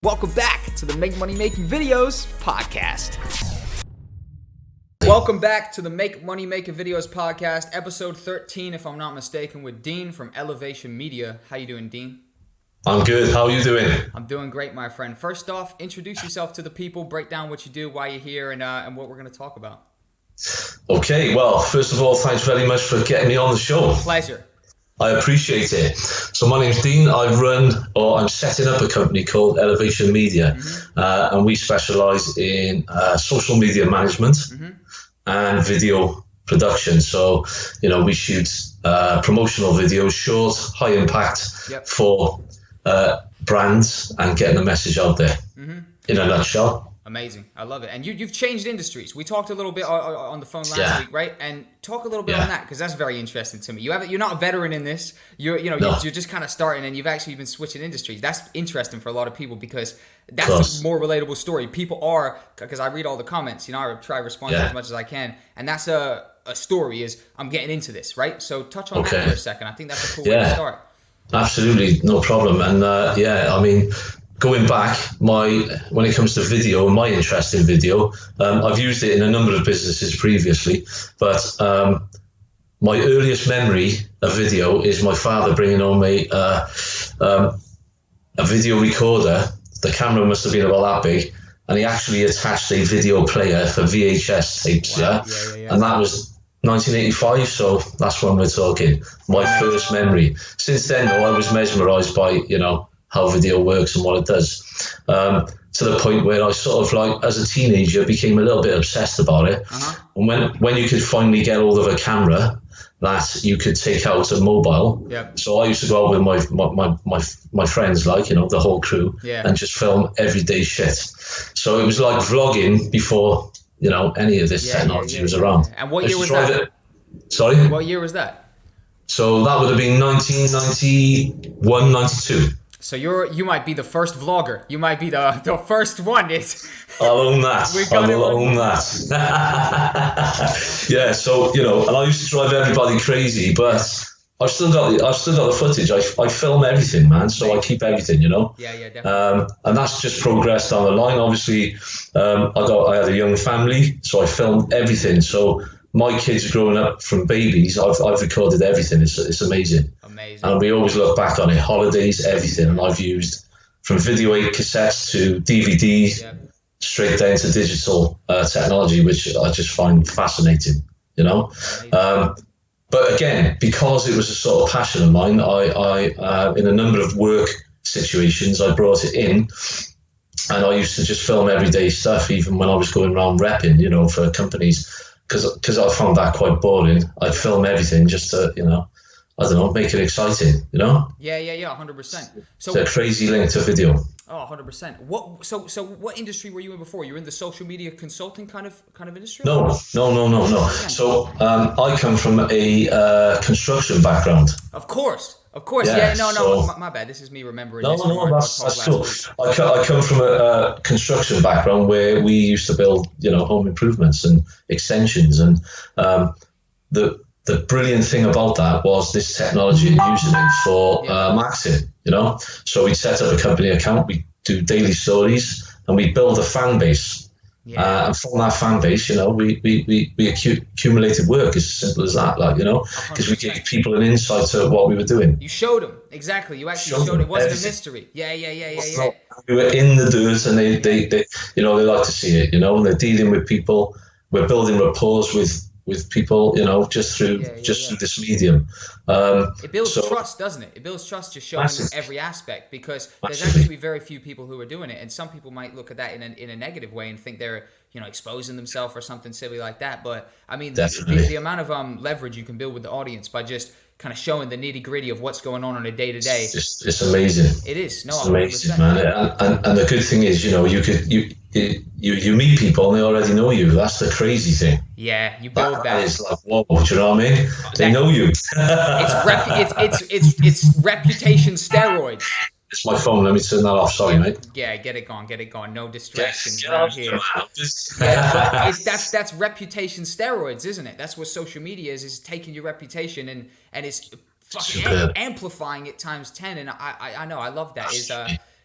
Welcome back to the Make Money Making Videos podcast. Welcome back to the Make Money Making Videos podcast, episode 13, if I'm not mistaken, with Dean from Elevation Media. How you doing, Dean? I'm good. How are you doing? I'm doing great, my friend. First off, introduce yourself to the people, break down what you do, why you're here, and what we're going to talk about. Okay, well, first of all, thanks very much for getting me on the show. Pleasure. I appreciate it. So my name's Dean. I'm setting up a company called Elevation Media, and we specialize in social media management and video production. So, we shoot promotional videos, short, high impact for brands and getting the message out there in a nutshell. Amazing. I love it. And you've changed industries. We talked a little bit on the phone last week, right? And talk a little bit on that, because that's very interesting to me. You're not a veteran in this. You're just kind of starting, and you've actually been switching industries. That's interesting for a lot of people, because that's a more relatable story. People are, because I read all the comments, I try to respond to as much as I can. And that's a story is, I'm getting into this, right? So touch on that for a second. I think that's a cool way to start. Absolutely. No problem. And going back, when it comes to video, my interest in video, I've used it in a number of businesses previously, but my earliest memory of video is my father bringing home a video recorder. The camera must have been about that big, and he actually attached a video player for VHS tapes. Wow. And that was 1985, so that's when we're talking. My first memory. Since then, though, I was mesmerized by how video works and what it does, to the point where I sort of, like, as a teenager, became a little bit obsessed about it. And when you could finally get hold of a camera that you could take out a mobile, so I used to go out with my friends, the whole crew, and just film everyday shit. So it was like vlogging before any of this technology was around. And what year was that? Sorry? What year was that? So that would have been 1991, 92. So you might be the first vlogger. You might be the first one. I'll own that. I'll own that. So and I used to drive everybody crazy, but I've still got the footage. I film everything, man. So I keep everything, Yeah, definitely. And that's just progressed down the line. Obviously, I had a young family, so I filmed everything. So my kids growing up from babies, I've recorded everything. It's amazing. And we always look back on it, holidays, everything. And I've used from video 8 cassettes to DVD, straight down to digital technology, which I just find fascinating, But again, because it was a sort of passion of mine, I in a number of work situations, I brought it in. And I used to just film everyday stuff, even when I was going around repping, for companies, because I found that quite boring. I'd film everything just to, make it exciting, Yeah, 100%. So it's a crazy link to video. Oh, 100%. So what industry were you in before? You were in the social media consulting kind of industry? No. So I come from a construction background. Of course. My bad. This is me remembering. That's cool. I come from a construction background where we used to build, home improvements and extensions, and the brilliant thing about that was this technology and using it for marketing. So we set up a company account, we do daily stories, and we build a fan base. And from that fan base, we accumulated work, as simple as that, because we gave people an insight to what we were doing. You showed them, exactly. You actually showed it. It wasn't a mystery. Yeah. We were in the dirt, and they like to see it, and they're dealing with people. We're building rapport with people, just through this medium. It builds trust, doesn't it? It builds trust just showing every aspect, because there's actually very few people who are doing it, and some people might look at that in a negative way and think they're exposing themselves or something silly like that. But I mean, the amount of leverage you can build with the audience by just kind of showing the nitty gritty of what's going on a day to day. It's amazing. It is. No, it's amazing, man. And the good thing is, you meet people and they already know you. That's the crazy thing. Yeah, you build that. It's like, whoa, do you know what I mean? They know you. It's reputation steroids. It's my phone. Let me turn that off. Sorry, mate. Yeah, get it gone. No distractions around here. But that's reputation steroids, isn't it? That's what social media is taking your reputation and it's fucking amplifying it times 10. And I know, I love that.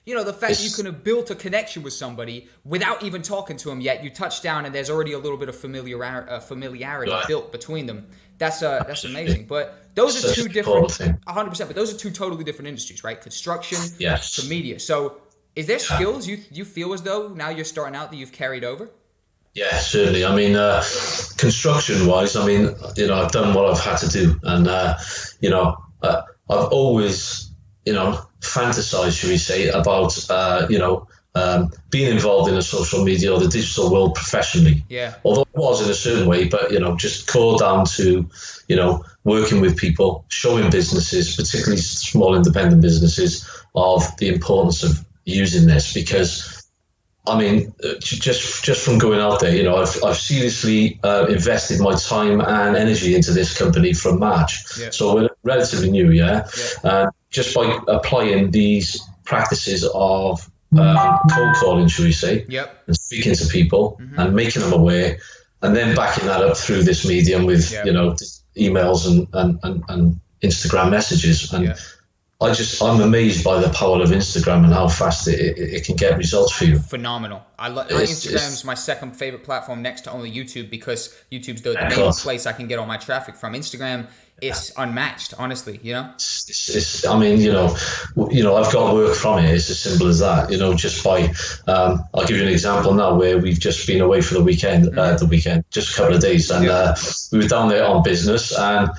the fact that you can have built a connection with somebody without even talking to them yet. You touch down and there's already a little bit of familiarity built between them. That's amazing. But those are two different, 100%. But those are two totally different industries, right? Construction to media. So is there skills you feel as though now you're starting out that you've carried over? Yeah, certainly. I mean, construction-wise, I mean, I've done what I've had to do, and I've always, fantasized, should we say, about being involved in the social media or the digital world professionally. Yeah. Although it was in a certain way, but just core down to working with people, showing businesses, particularly small independent businesses, of the importance of using this, because I mean, just from going out there, I've seriously invested my time and energy into this company from March. Yeah. So we're relatively new, just by applying these practices of cold calling, should we say, and speaking to people and making them aware, and then backing that up through this medium with, emails and Instagram messages. And I'm amazed by the power of Instagram and how fast it can get results for you. Phenomenal. Instagram's my second favorite platform next to only YouTube, because YouTube's the main place I can get all my traffic from. Instagram is unmatched, honestly, I mean, I've got work from it. It's as simple as that, just by, I'll give you an example now where we've just been away for the weekend, just a couple of days. And we were down there on business, and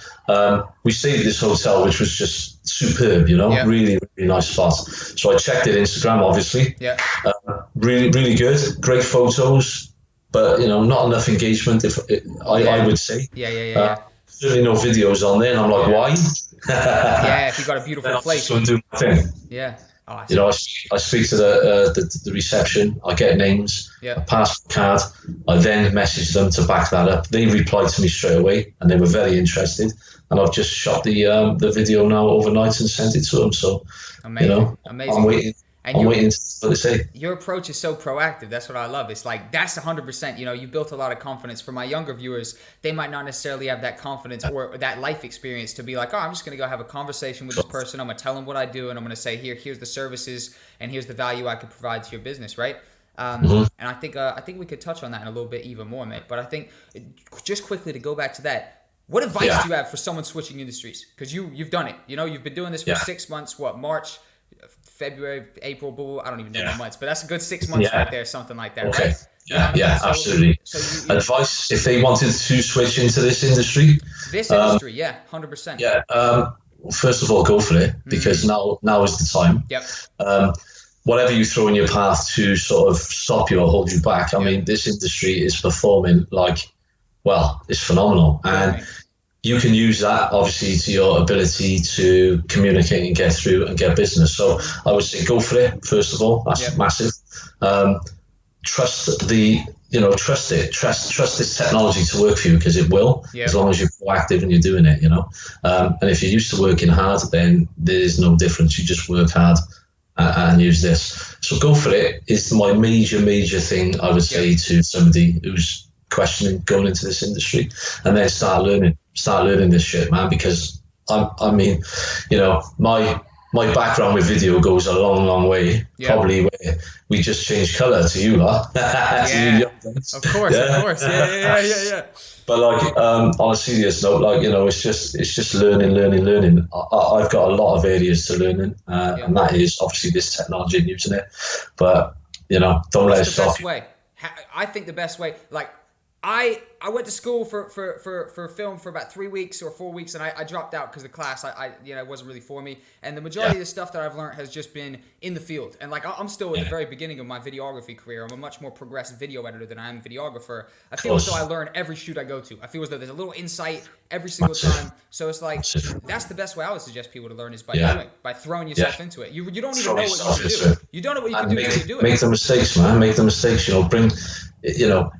we stayed at this hotel, which was just superb, really, really nice spot. So I checked it Instagram, obviously. Really, really good. Great photos, but, not enough engagement, I would say. Certainly no videos on there, and I'm like, why? If you've got a beautiful place. Just do my thing. I speak to the reception. I get names, a passport card. I then message them to back that up. They replied to me straight away, and they were very interested. And I've just shot the video now overnight and sent it to them. So, amazing. I'm waiting. I'm waiting to see what they say. Your approach is so proactive. That's what I love. It's like, that's 100%. You built a lot of confidence. For my younger viewers, they might not necessarily have that confidence or that life experience to be like, I'm just going to go have a conversation with this person. I'm going to tell them what I do, and I'm going to say, here's the services, and here's the value I could provide to your business, right? And I think we could touch on that in a little bit even more, mate. But I think just quickly to go back to that, what advice do you have for someone switching industries? Because you've done it. You've been doing this for 6 months. March, February, April, I don't even know the months, but that's a good 6 months right there, something like that, okay. right? Absolutely. So advice, if they wanted to switch into this industry? 100%. First of all, go for it, because now is the time. Whatever you throw in your path to sort of stop you or hold you back, I mean, this industry is performing it's phenomenal. And you can use that, obviously, to your ability to communicate and get through and get business. So I would say go for it, first of all. That's massive. Trust it. Trust this technology to work for you, because it will, as long as you're proactive and you're doing it, And if you're used to working hard, then there's no difference. You just work hard and use this. So go for it is my major thing, I would say, to somebody who's questioning going into this industry, and then start learning this shit, man, because I mean, my background with video goes a long way, probably where we just change color to you lot. Of course. Yeah. But on a serious note, it's just learning. I've got a lot of areas to learn in, and that is obviously this technology and using it. But don't let it stop. Best way? I think the best way, I went to school for film for about 3 weeks or 4 weeks, and I dropped out because the class it wasn't really for me. And the majority of the stuff that I've learned has just been in the field. And I'm still at the very beginning of my videography career. I'm a much more progressive video editor than I am videographer. I feel as though I learn every shoot I go to. I feel as though there's a little insight every single time. So it's that's the best way I would suggest people to learn, is by doing, by throwing yourself into it. You don't even know what you can do. You don't know what you can do until you do it. Make the mistakes, man. Make the mistakes.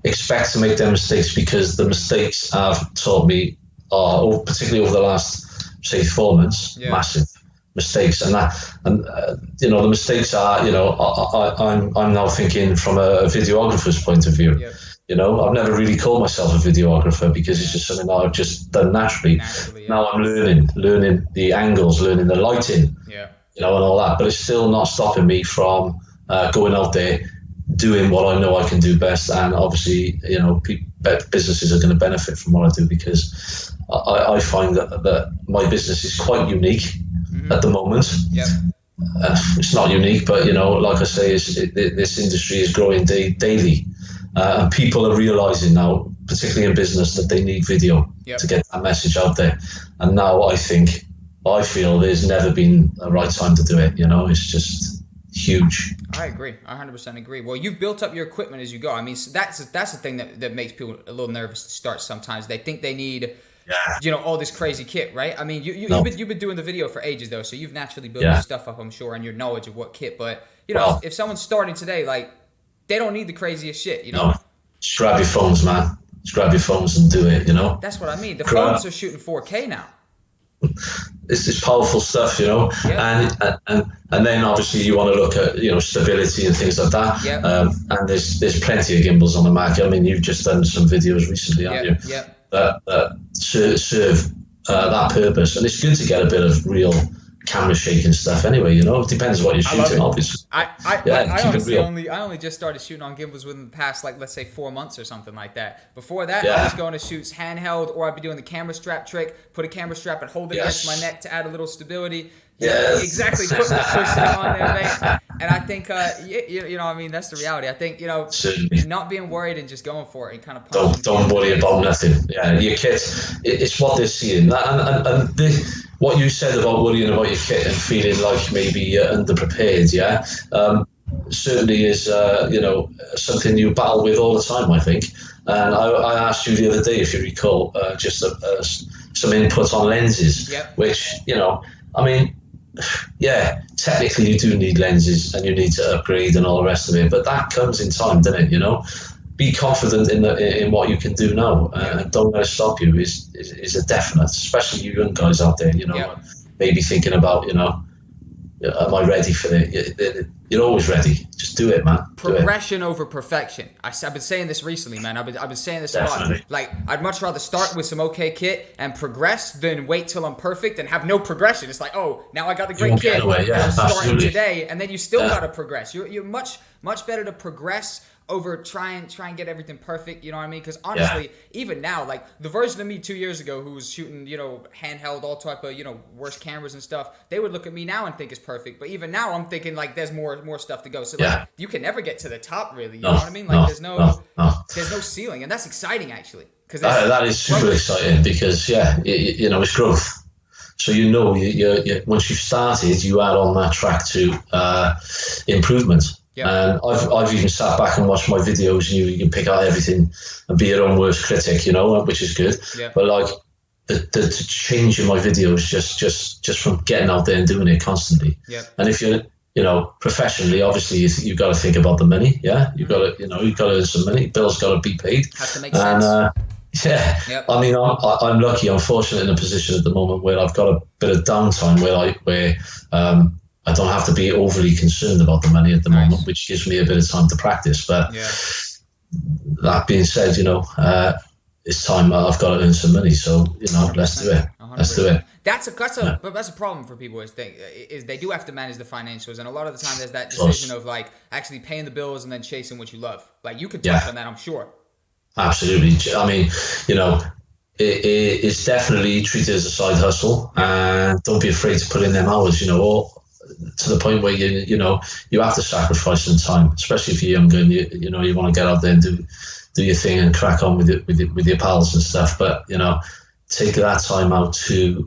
Expect to make their mistakes, because the mistakes have taught me, particularly over the last, say, 4 months, massive mistakes. And the mistakes are, I'm now thinking from a videographer's point of view. I've never really called myself a videographer, because it's just something that I've just done naturally. Now I'm learning the angles, learning the lighting. you know, and all that. But it's still not stopping me from going out there, doing what I know I can do best, and obviously, you know, businesses are going to benefit from what I do, because I find that my business is quite unique at the moment. Yep. It's not unique, but, you know, like I say, this industry is growing daily, and people are realizing now, particularly in business, that they need video to get that message out there. And now I feel there's never been a right time to do it. You know, it's just huge. I agree. I 100% agree. Well, you've built up your equipment as you go. I mean, so that's the thing that makes people a little nervous to start sometimes. They think they need, you know, all this crazy kit, right? I mean, you've been doing the video for ages, though, so you've naturally built your stuff up, I'm sure, and your knowledge of what kit. But, you know, if someone's starting today, like, they don't need the craziest shit, you know? No. Just grab your phones, man. Just grab your phones and do it, you know? That's what I mean. The phones are shooting 4K now. It's powerful stuff, you know, and then obviously you want to look at, you know, stability and things like that. And there's plenty of gimbals on the market. I mean, you've just done some videos recently, haven't you? That serve that purpose, and it's good to get a bit of real camera shaking stuff anyway, you know. It depends what you're shooting, obviously. I only just started shooting on gimbals within the past, like, let's say 4 months or something like that. Before that, I was going to shoot handheld, or I'd be doing the camera strap trick, put a camera strap and hold it against my neck to add a little stability. Exactly. Push it on there, mate. And I think, you know, I mean, that's the reality. I think, you know, not being worried and just going for it and kind of don't worry about nothing. Yeah, your kit, it's what they're seeing. And what you said about worrying about your kit and feeling like maybe you're underprepared, certainly is, you know, something you battle with all the time, I think. And I asked you the other day, if you recall, just some input on lenses, which, you know, I mean, technically you do need lenses and you need to upgrade and all the rest of it, but that comes in time, doesn't it? You know, be confident in what you can do now, and don't let it stop you is a definite, especially you young guys out there, you know, maybe thinking about, you know, am I ready for it? You're always ready. Just do it, man. Progression over perfection. I've been saying this recently, man. I've been saying this a lot. Like, I'd much rather start with some okay kit and progress than wait till I'm perfect and have no progression. It's like, oh, now I got the great kit. I'm starting today, and then you still got to progress. You're much better to progress over try and get everything perfect, you know what I mean? Because honestly, even now, like, the version of me 2 years ago who was shooting, you know, handheld, all type of, you know, worse cameras and stuff, they would look at me now and think it's perfect. But even now, I'm thinking, like, there's more stuff to go. So like, you can never get to the top, really. You know what I mean? Like, there's no ceiling, and that's exciting, actually. Because that is super exciting, because you know, it's growth. So, you know, you once you've started, you add on that track to improvement. And I've even sat back and watched my videos, and you can pick out everything and be your own worst critic, you know, which is good. But like the change in my videos just from getting out there and doing it constantly. And if you're, you know, professionally, obviously you've got to think about the money. You've got to earn some money. Bills got to be paid. Has to make sense. I mean, I'm lucky. I'm fortunate in a position at the moment where I've got a bit of downtime where I don't have to be overly concerned about the money at the moment, which gives me a bit of time to practice. But that being said, you know, it's time. I've got to earn some money, so, you know, let's do it. 100%. Let's do it. That's a problem for people. Is they do have to manage the financials, and a lot of the time there's that decision of, like, actually paying the bills and then chasing what you love. Like, you could touch on that, I'm sure. Absolutely. I mean, you know, it's definitely treated as a side hustle, and don't be afraid to put in them hours, you know, or to the point where you know you have to sacrifice some time, especially if you're younger and you know you want to get out there and do your thing and crack on with your pals and stuff. But, you know, take that time out to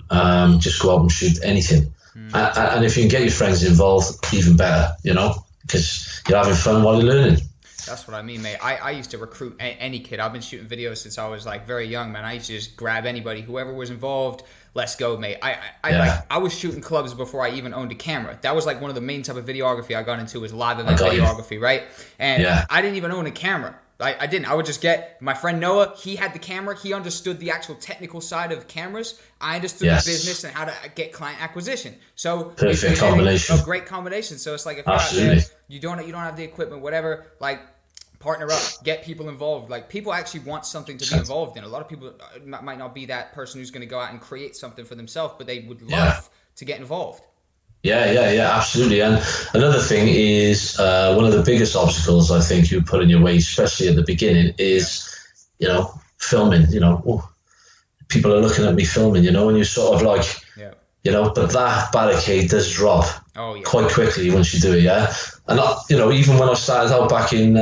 just go out and shoot anything, and if you can get your friends involved, even better, you know, because you're having fun while you're learning. That's what I mean, mate. I used to recruit any kid. I've been shooting videos since I was, like, very young, man. I used to just grab anybody, whoever was involved. Let's go, mate. I was shooting clubs before I even owned a camera. That was, like, one of the main type of videography I got into, was live event videography, right? And I didn't even own a camera. I didn't. I would just get my friend Noah. He had the camera. He understood the actual technical side of cameras. I understood the business and how to get client acquisition. So perfect combination. A great combination. So it's like, if you're out there, you don't have the equipment, whatever, like, partner up, get people involved. Like, people actually want something to be involved in. A lot of people might not be that person who's going to go out and create something for themselves, but they would love to get involved. Yeah, absolutely. And another thing is one of the biggest obstacles I think you put in your way, especially at the beginning, Yeah. is filming. People are looking at me filming, and you're sort of like, Yeah. but that barricade does drop Oh yeah. quite quickly once you do it, yeah. And even when I started out back in,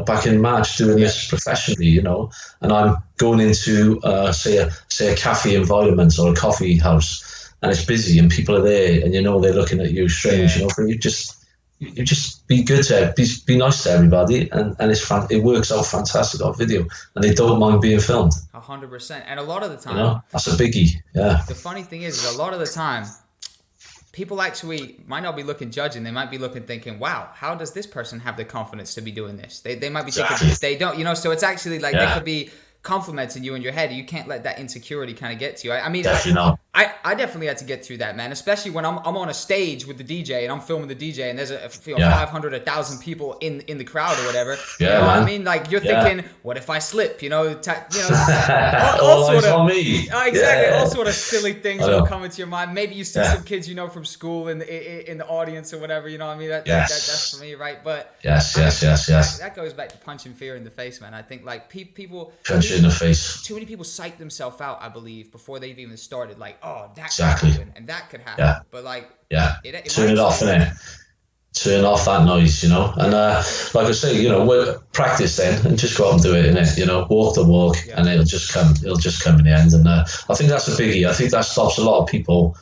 back in March doing Yeah. this professionally, and I'm going into say a cafe environment or a coffee house, and it's busy and people are there, and they're looking at you strange, Yeah. but you just be good to be nice to everybody, and it works out fantastic on video, and they don't mind being filmed. 100%. And a lot of the time, That's a biggie. Yeah, the funny thing is a lot of the time, people actually might not be looking judging. They might be looking thinking, wow, how does this person have the confidence to be doing this? They might be exactly. thinking they don't, so it's actually like they Yeah, could be complimenting you in your head. You can't let that insecurity kind of get to you. I mean, definitely not. I definitely had to get through that, man. Especially when I'm on a stage with the DJ and I'm filming the DJ and there's Yeah. 500, 1,000 people in the crowd or whatever. You Yeah, know what I man. mean? Like you're Yeah. thinking, what if I slip? all All sort eyes of on me. exactly Yeah. all sort of silly things I will know. come into your mind. Maybe you see Yeah. some kids from school in the audience or whatever. You know what I mean? Yes. That's for me, right? But Yes, I mean, yes. that goes back to punching fear in the face, man. I think like people Punch you in the face. too many people psych themselves out, I believe, before they've even started. Like, oh, that Exactly. could happen and that could happen. Yeah. But like, Yeah. it Turn it might off, actually- innit? Turn off that noise, And like I say, practice then and just go out and do it, innit? Walk the walk, Yeah. and it'll just come. It'll just come in the end. And I think that's a biggie. I think that stops a lot of people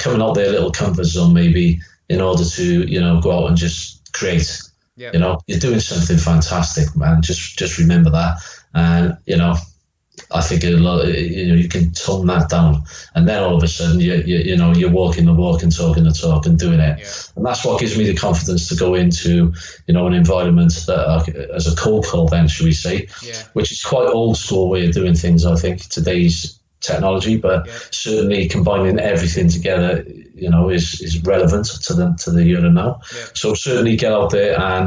coming out their little comfort zone, maybe, in order to go out and just create. Yeah. You're doing something fantastic, man. Just remember that, and I think you can tone that down, and then all of a sudden you're walking the walk and talking the talk and doing it, Yeah. and that's what gives me the confidence to go into an environment that as a cold call, then should we say, Yeah. which is quite old school way of doing things. I think today's technology, but certainly combining everything together, is relevant to the here and now. Yeah. So certainly get out there and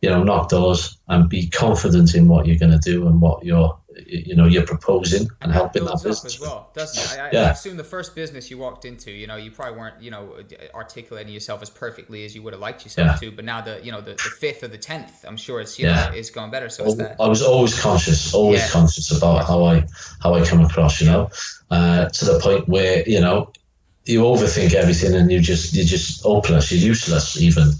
knock doors and be confident in what you're going to do and what you're proposing and helping that builds up business as well, doesn't it? Yeah. I assume the first business you walked into, you probably weren't, articulating yourself as perfectly as you would have liked yourself to. But now the fifth or the 10th, I'm sure it's it's going better. So it's that. I was always conscious about how I come across, to the point where you overthink everything and you're just hopeless, you're useless even,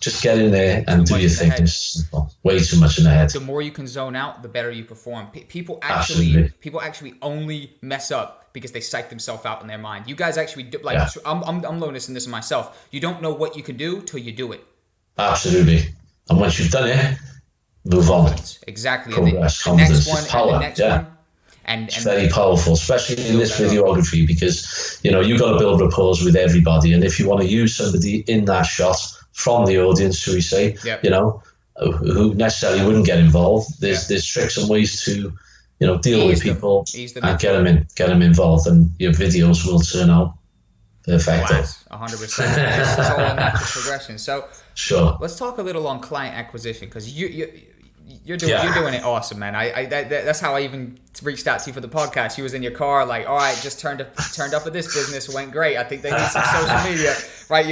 just get in there and do your thing. It's way too much in the head. The more you can zone out, the better you perform. People Absolutely. actually only mess up because they psych themselves out in their mind. You guys actually do, like, Yeah. I'm noticing this in myself. You don't know what you can do till you do it. Absolutely. And once you've done it, move on. Exactly. Progress, And the next confidence, one, it's power. and the next Yeah. one. And It's very powerful, especially in this videography, because you've got to build rapport with everybody, and if you want to use somebody in that shot from the audience, shall we say, who necessarily wouldn't get involved, there's tricks and ways to deal with people and get them involved, and your videos will turn out perfect. 100%. This is all a natural progression. So sure, let's talk a little on client acquisition, because you're doing it awesome, man. That's how I even reached out to you for the podcast. You was in your car, like, all right, just turned up at this business, went great. I think they need some social media, right?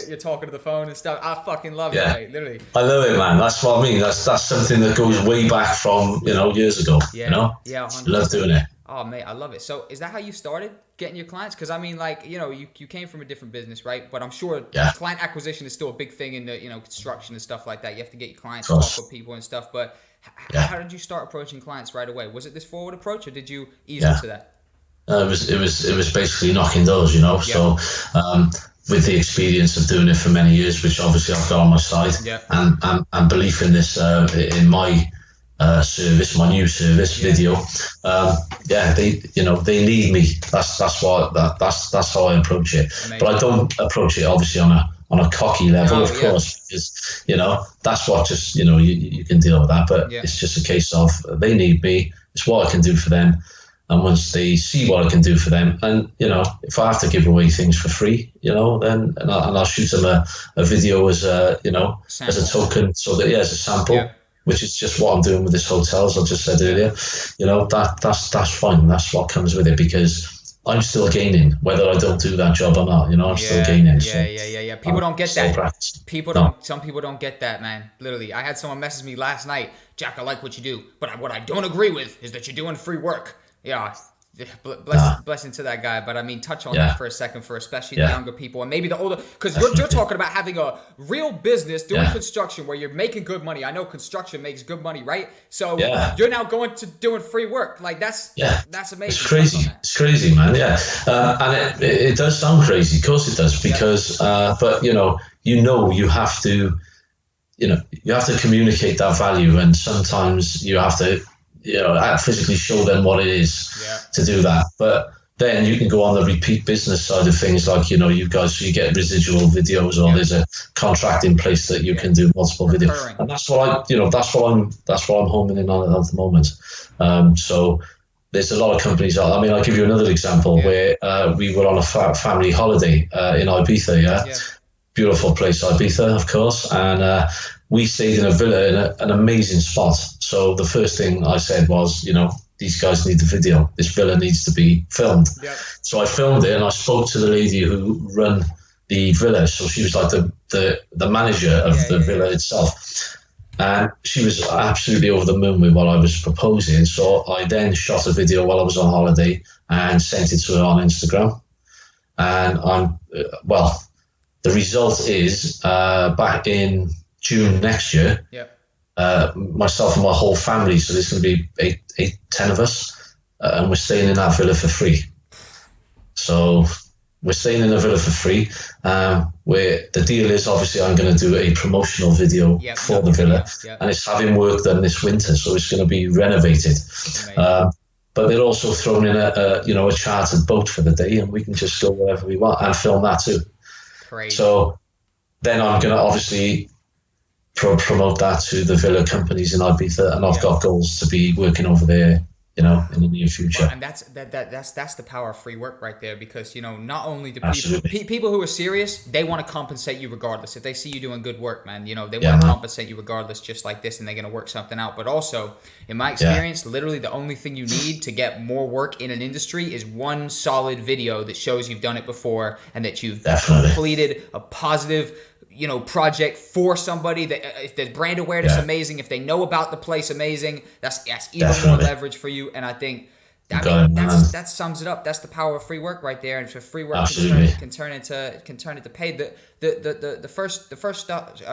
You're talking to the phone and stuff. I fucking love it, mate, literally. I love it, man. That's what I mean. That's something that goes way back from years ago. Yeah, 100%. Love doing it. Oh, mate, I love it. So is that how you started getting your clients? Because I mean, like, you came from a different business, right? But I'm sure client acquisition is still a big thing in the construction and stuff like that. You have to get your clients, talk with people and stuff. But how did you start approaching clients right away? Was it this forward approach, or did you ease into that? It was basically knocking doors, So with the experience of doing it for many years, which obviously I've got on my side, and belief in this in my service, my new service, video. They need me. That's how I approach it. Amazing. But I don't approach it obviously on a cocky level, of course, because that's what just you can deal with that. But it's just a case of they need me. It's what I can do for them. And once they see what I can do for them, and if I have to give away things for free, then I'll shoot them a video as as a token, so that as a sample. Yeah. Which is just what I'm doing with this hotel, as I just said earlier. That's fine. That's what comes with it, because I'm still gaining, whether I don't do that job or not. You know, I'm still gaining. Yeah. People don't get that. Practice. People don't. Some people don't get that, man. Literally, I had someone message me last night. Jack, I like what you do, but what I don't agree with is that you're doing free work. Yeah. Blessing to that guy, but I mean, touch on that for a second, for especially the younger people and maybe the older, because you're talking about having a real business doing construction where you're making good money. I know construction makes good money, right? So you're now going to doing free work. Like that's amazing. It's crazy. It's crazy, man. Yeah, and it does sound crazy. Of course it does, because but you have to, you have to communicate that value, and sometimes you have to, physically show them what it is to do that. But then you can go on the repeat business side of things, like, you guys, you get residual videos, or there's a contract in place that you can do multiple videos. And that's what that's what I'm homing in on at the moment. So there's a lot of companies out. I mean, I'll give you another example where we were on a family holiday in Ibiza, beautiful place, Ibiza, of course, and we stayed in a villa in an amazing spot. So the first thing I said was, these guys need the video. This villa needs to be filmed. Yep. So I filmed it, and I spoke to the lady who run the villa. So she was like the manager of the villa itself. And she was absolutely over the moon with what I was proposing. So I then shot a video while I was on holiday and sent it to her on Instagram. And the result is back in June next year, myself and my whole family, so there's going to be 10 of us, and we're staying in that villa for free. So we're staying in a villa for free, where the deal is, obviously, I'm going to do a promotional video for the villa, and it's having work done this winter, so it's going to be renovated. But they're also thrown in a chartered boat for the day, and we can just go wherever we want and film that too. Crazy. So then I'm going to obviously promote that to the villa companies in Ibiza, and I've got goals to be working over there, in the near future. Well, and that's the power of free work right there, because not only do people who are serious, they want to compensate you regardless. If they see you doing good work, man, they want to compensate you regardless, just like this, and they're going to work something out. But also, in my experience, literally the only thing you need to get more work in an industry is one solid video that shows you've done it before and that you've completed a positive project for somebody, that if there's brand awareness, amazing. If they know about the place, amazing. That's even more leverage for you. And I think that sums it up. That's the power of free work right there. And for free work can turn into paid. The first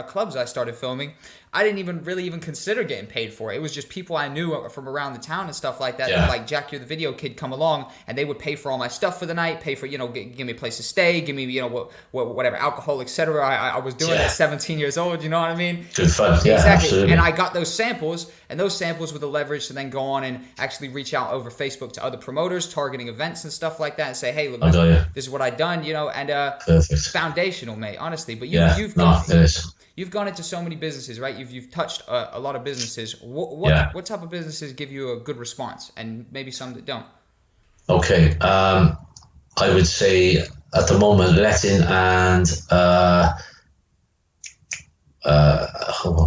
clubs I started filming, I didn't even consider getting paid for it. It was just people I knew from around the town and stuff like that. Like, Jack, you're the video kid, come along, and they would pay for all my stuff for the night, pay for give me a place to stay, give me whatever, alcohol, etc. I was doing at 17 years old. You know what I mean? Good fun. Exactly. Absolutely. And I got those samples, and those samples were the leverage to then go on and actually reach out over Facebook to other promoters targeting events and stuff like that, and say, hey, look, this is what I done. And it's foundational, mate. Honestly, but you've gone into so many businesses, right? You've touched a lot of businesses. What type of businesses give you a good response, and maybe some that don't? Okay, I would say at the moment, letting and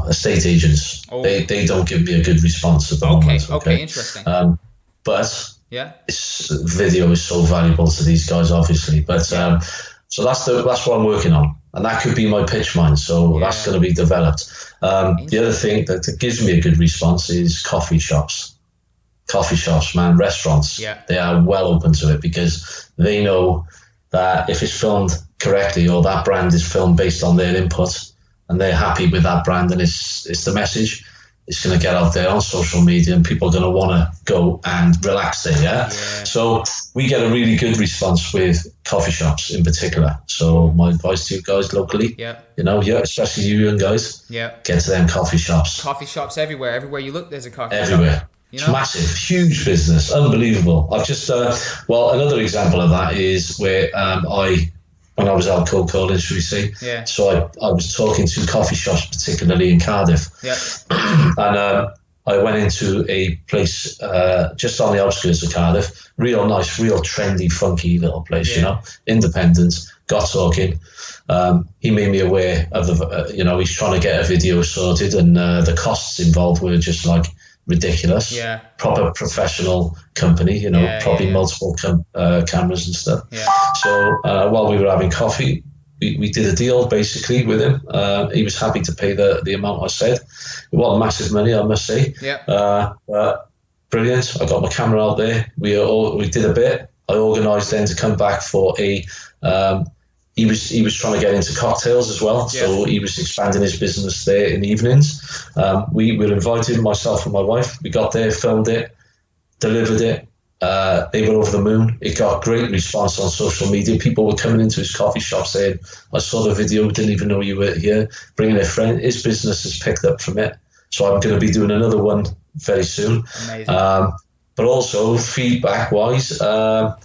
estate agents. They don't give me a good response at the moment. Okay, interesting. But video is so valuable to these guys, obviously. But so that's what I'm working on, and that could be my pitch mine. So that's going to be developed. The other thing that gives me a good response is coffee shops. Coffee shops, man, restaurants. They are well open to it, because they know that if it's filmed correctly, or that brand is filmed based on their input, and they're happy with that brand, and it's the message, it's going to get out there on social media, and people are going to want to go and relax there. So we get a really good response with coffee shops in particular. So my advice to you guys locally, especially you young guys, get to them coffee shops. Coffee shops everywhere you look, there's a coffee shop. Everywhere. It's massive, huge business, unbelievable. I've just another example of that is where when I was out cold calling, should we say? So I was talking to coffee shops, particularly in Cardiff. And I went into a place just on the outskirts of Cardiff, real nice, real trendy, funky little place, independent, got talking. He made me aware of he's trying to get a video sorted, and the costs involved were just like ridiculous. Yeah. Proper professional company, you know, probably multiple cameras and stuff. Yeah. So while we were having coffee, we did a deal basically with him. He was happy to pay the amount I said. It wasn't massive money, I must say. Yeah. But brilliant. I got my camera out there. We did a bit. I organised then to come back for a. He was trying to get into cocktails as well, so he was expanding his business there in the evenings. We were invited, myself and my wife. We got there, filmed it, delivered it. They were over the moon. It got great response on social media. People were coming into his coffee shop saying, "I saw the video, didn't even know you were here," bringing a friend. His business has picked up from it, so I'm going to be doing another one very soon. Amazing. But also feedback-wise, a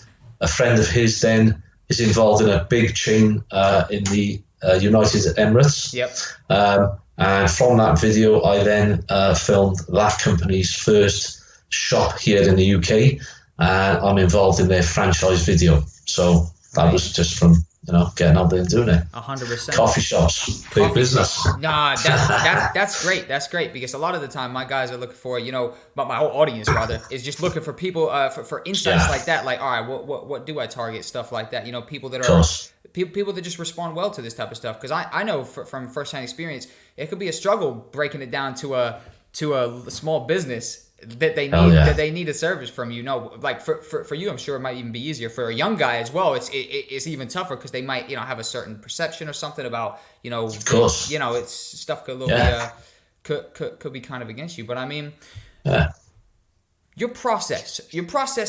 friend of his then is involved in a big chain in the United Emirates. Yep. And from that video, I then filmed that company's first shop here in the UK. And I'm involved in their franchise video. So that was just from, you know, getting out there and doing it. 100%. Coffee shops, big business. Nah, that's great. That's great, because a lot of the time my guys are looking for, you know, my whole audience rather is just looking for people for insights like that. Like, all right, what do I target? Stuff like that. You know, people that are people that just respond well to this type of stuff. Because I know from firsthand experience, it could be a struggle breaking it down to a small business that they need a service from, you know. Like for you, I'm sure it might even be easier. For a young guy as well, it's even tougher, because they might, you know, have a certain perception or something about, you know, of course, you know, it's stuff could could be kind of against you. But I mean, your process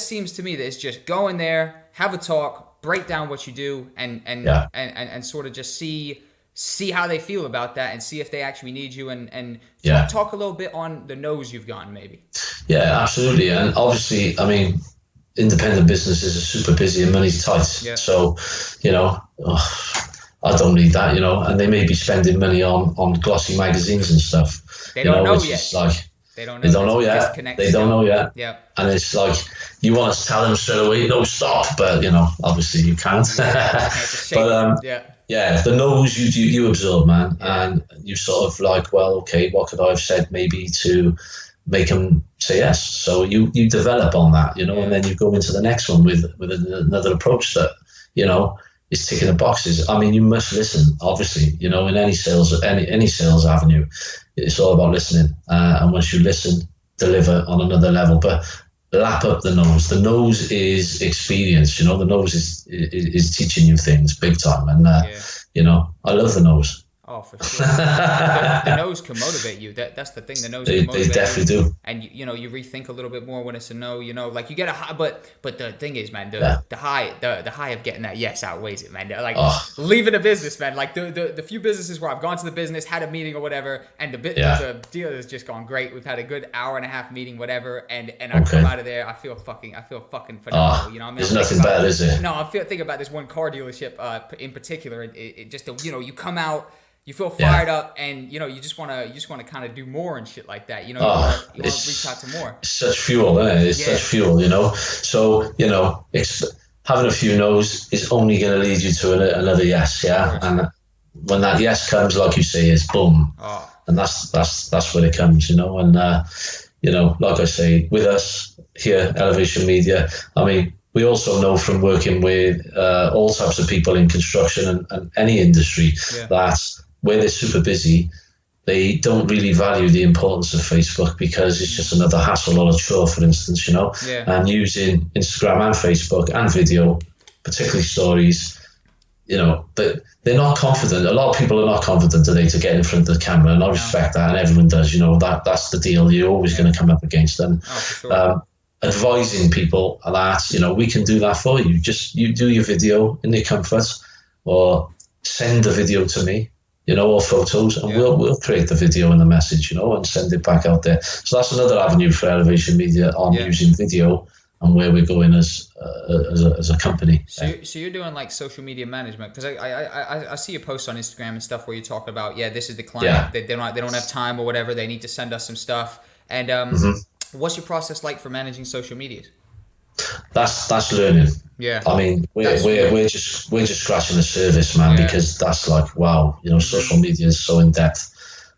seems to me that it's just go in there, have a talk, break down what you do, and sort of just see how they feel about that, and see if they actually need you, and talk a little bit on the no's you've gotten, maybe. Yeah, absolutely. And obviously, I mean, independent businesses are super busy and money's tight. Yeah. So, you know, I don't need that, you know, and they may be spending money on glossy magazines and stuff. They don't know yet. It's like, they don't know yet. They don't know yet. Yeah. And it's like, you want to tell them straight away, no, stop. But, you know, obviously you can't. But, yeah, the no's you absorb, man, and you sort of like, well, okay, what could I have said maybe to make them say yes? So you develop on that, you know, and then you go into the next one with another approach that, you know, is ticking the boxes. I mean, you must listen, obviously, you know, in any sales avenue, it's all about listening, and once you listen, deliver on another level. But lap up the nose. The nose is experience, you know. The nose is teaching you things big time, and you know, I love the nose. Oh, for sure. The nose can motivate you. That's the thing. The nose can motivate you. They definitely do. And you know, you rethink a little bit more when it's a no. You know, like you get a high, but the thing is, man, the high of getting that yes outweighs it, man. Like leaving a business, man. Like the few businesses where I've gone to the business, had a meeting or whatever, and the deal has just gone great. We've had a good hour-and-a-half meeting, whatever, and I come out of there, I feel fucking phenomenal. You know, I mean, there's nothing better, is it? No, I'm thinking about this one car dealership in particular. It just, you know, you come out. You feel fired up, and you know you just want to kind of do more and shit like that. You know, you want to reach out to more. It's such fuel, isn't it? It's such fuel, you know. So you know, having a few no's is only going to lead you to another yes, yeah. And when that yes comes, like you say, it's boom, and that's when it comes, you know. And you know, like I say, with us here, Elevation Media, I mean, we also know from working with all types of people in construction and any industry that where they're super busy, they don't really value the importance of Facebook, because it's just another hassle or a chore, for instance, you know. And using Instagram and Facebook and video, particularly stories, you know, but they're not confident. A lot of people are not confident today to get in front of the camera, and I respect that, and everyone does, you know. That's the deal. You're always going to come up against them. Advising people that, you know, we can do that for you. Just you do your video in your comfort, or send the video to me, you know, or photos, and we'll create the video and the message, you know, and send it back out there. So that's another avenue for Elevation Media on using video and where we're going as a company. So you're doing like social media management, because I see your posts on Instagram and stuff where you talk about this is the client, they don't have time or whatever, they need to send us some stuff, and what's your process like for managing social media? That's learning. Yeah. I mean, we're just scratching the surface, man, because that's like, wow, you know, social media is so in depth.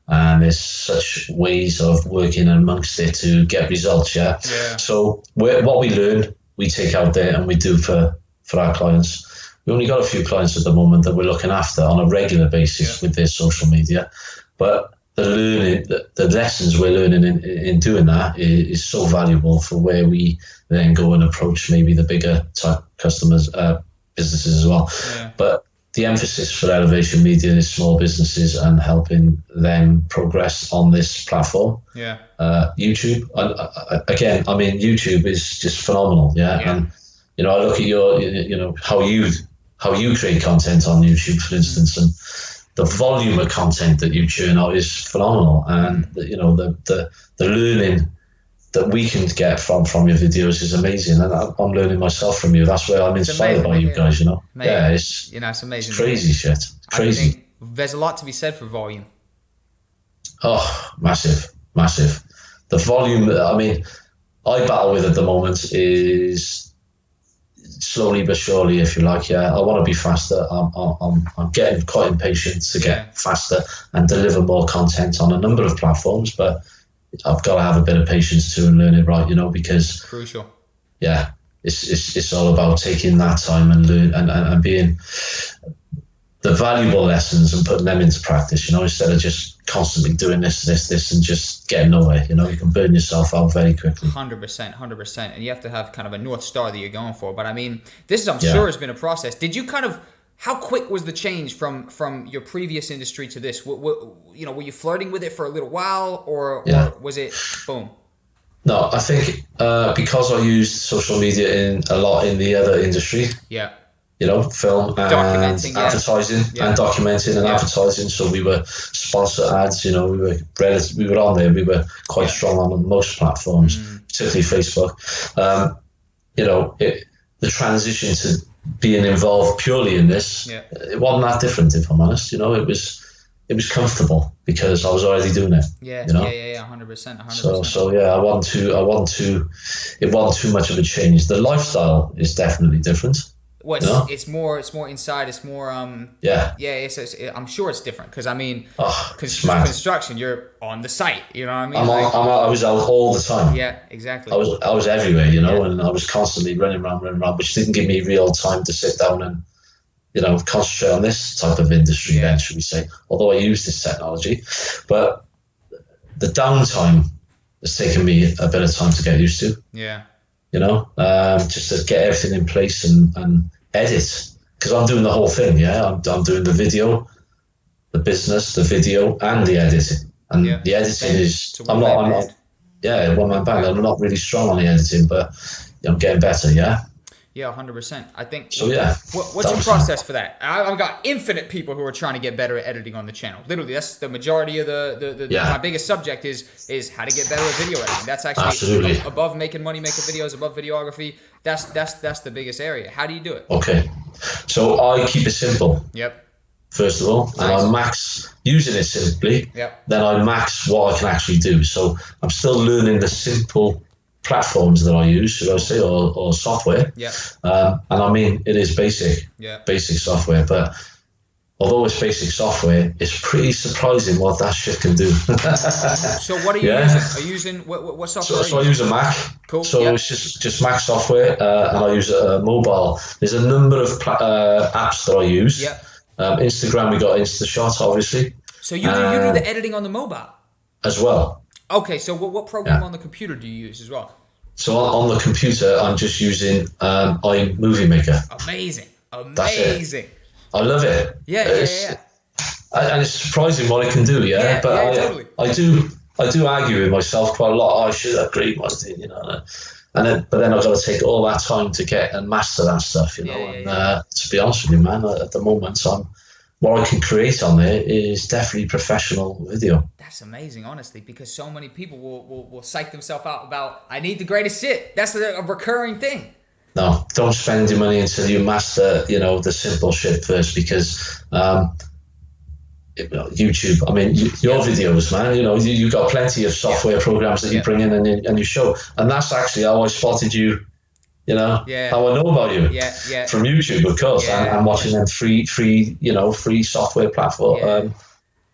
and there's such ways of working amongst it to get results. Yeah. So what we learn, we take out there and we do for our clients. We only got a few clients at the moment that we're looking after on a regular basis with their social media, but the learning, the lessons we're learning in doing that is so valuable for where we then go and approach maybe the bigger type customers, businesses as well. But the emphasis for Elevation Media is small businesses and helping them progress on this platform. YouTube, again, I mean, YouTube is just phenomenal. And I look at your, how you create content on YouTube, for instance, and the volume of content that you churn out is phenomenal, and the learning that we can get from your videos is amazing, and I'm learning myself from you. That's where I'm inspired by you guys. It's it's amazing. It's crazy shit. It's crazy. I think there's a lot to be said for volume. Oh, massive. The volume. I mean, I battle with at the moment is slowly but surely, if you like. I want to be faster. I'm getting quite impatient to get faster and deliver more content on a number of platforms, but I've got to have a bit of patience too and learn it right, because crucial. It's all about taking that time and learn and being the valuable lessons and putting them into practice, instead of just constantly doing this and just getting nowhere. You can burn yourself out very quickly. 100%. And you have to have kind of a North Star that you're going for. But I mean, this is, I'm sure, has been a process. Did you how quick was the change from your previous industry to this? Were you flirting with it for a little while, or was it boom? No, I think because I used social media a lot in the other industry. Film and advertising and documenting and advertising. So we were sponsor ads. We were on there. We were quite strong on most platforms, particularly Facebook. The transition to being involved purely in this, it wasn't that different, if I'm honest. It was comfortable because I was already doing it. 100%. So it wasn't too much of a change. The lifestyle is definitely different. Well, it's more inside. It's more I'm sure it's different because I mean, construction. You're on the site. You know what I mean? I was out all the time. Yeah, exactly. I was everywhere. And I was constantly running around, which didn't give me real time to sit down and concentrate on this type of industry. Then, should we say? Although I use this technology, but the downtime has taken me a bit of time to get used to. Just to get everything in place and edit, because I'm doing the whole thing. I'm doing the video, the business, the video, and the editing. And the editing is I'm not one man band. I'm not really strong on the editing, but I'm getting better. 100%. I think so. What's your process for that? I've got infinite people who are trying to get better at editing on the channel. Literally, that's the majority of my biggest subject is how to get better at video editing. That's actually above making money making videos, above videography. That's the biggest area. How do you do it? Okay, so I keep it simple. First of all, and I max using it simply. Then I max what I can actually do. So I'm still learning the simple platforms that I use, should I say, or software. And I mean, it is basic software, but although it's basic software, it's pretty surprising what that shit can do. So what are you using? Are you using what software? So I use a Mac. Cool. So it's just Mac software, and I use a mobile. There's a number of apps that I use. Instagram, we got InstaShot, obviously. So you do the editing on the mobile as well. Okay, so what program on the computer do you use as well? So on the computer, I'm just using iMovie Maker. Amazing. I love it. And it's surprising what it can do. But totally. I do argue with myself quite a lot. I should upgrade my thing, but then I've got to take all that time to get and master that stuff, To be honest with you, man, at the moment, what I can create on there is definitely professional video. That's amazing, honestly, because so many people will psych themselves out about, I need the greatest shit. That's a recurring thing. No, don't spend your money until you master, the simple shit first, because YouTube, I mean, your videos, man, you got plenty of software programs that you bring in and you show. And that's actually how I spotted you. How I know about you from YouTube, of course, and watching them free software platform